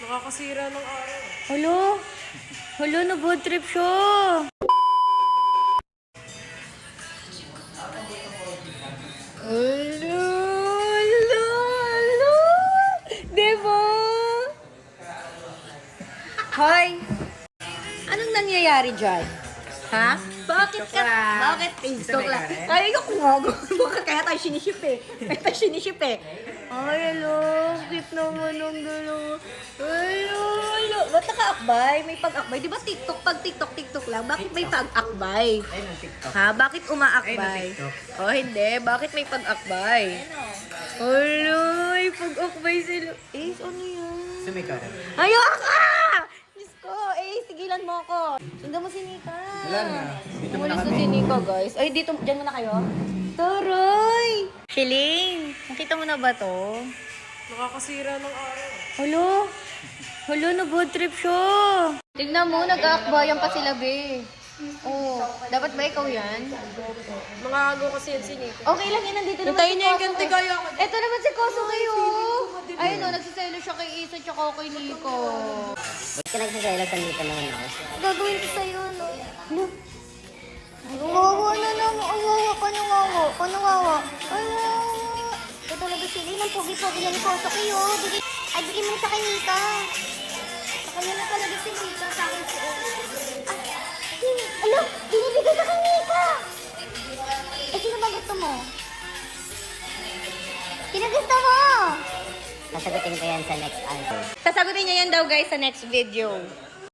Nakakasira ng araw. Hello? Hello, na-bad trip siya. Hello? Hello? Hello? Diba? Hoy! Anong nangyayari dyan? Ha? Bakit ka? Bakit? Joke lang. Kaya yung kumago. Kaya tayo siniship eh. Ay, hello. Sweet naman ang dalawa. Hello, hello. Ba't naka-akbay? May pag-akbay. Di ba TikTok? Pag TikTok lang. Bakit may pag-akbay? Ayun ang TikTok. Ha? Bakit umaakbay? Ayun ang TikTok. Oh, hindi. Bakit may pag-akbay? Hello, may pag-akbay sila. Ace, ano yan? Sumikaw na. Ayoko! Diyos ko, sigilan mo ako. Sundan mo si Nika. Wala na. Dito muna Umalis na kami. si Nika, guys. Ay, dito, dyan muna kayo. Toroy! Shiling, nakita mo na ba to? Nakakasira ng araw. Hello? Hello, na-bad trip siya. Tignan mo, nag-aakbayan pa sila, be. Oh, dapat ba ikaw yan? Mga agaw kasi yan si Nico. Okay lang yan, nandito naman Hintayin si niya yung Koso. ganti kaya ako. Ito naman si Koso kayo. Ayun o, nagsiselo siya kay Isa tsaka kay Nico. Ba't ka nagsasayla sa Nico naman ako? Gagawin ko sa'yo, no? No. Wawa na lang. Wawa ka na wawa. Ka na wawa. Ay, wawa. Ito talaga sila. Ang pogi-pogi na ni Koso kayo. Ay, bigay mo na sa kay Nika. Kaya na talaga si Nika sa akin si Ano? Binibigay ka kay Nika! Eh, sino ba gusto mo? Sino gusto mo? Sasagutin ko yan sa next answer. Sasagutin niya yan daw guys sa next video.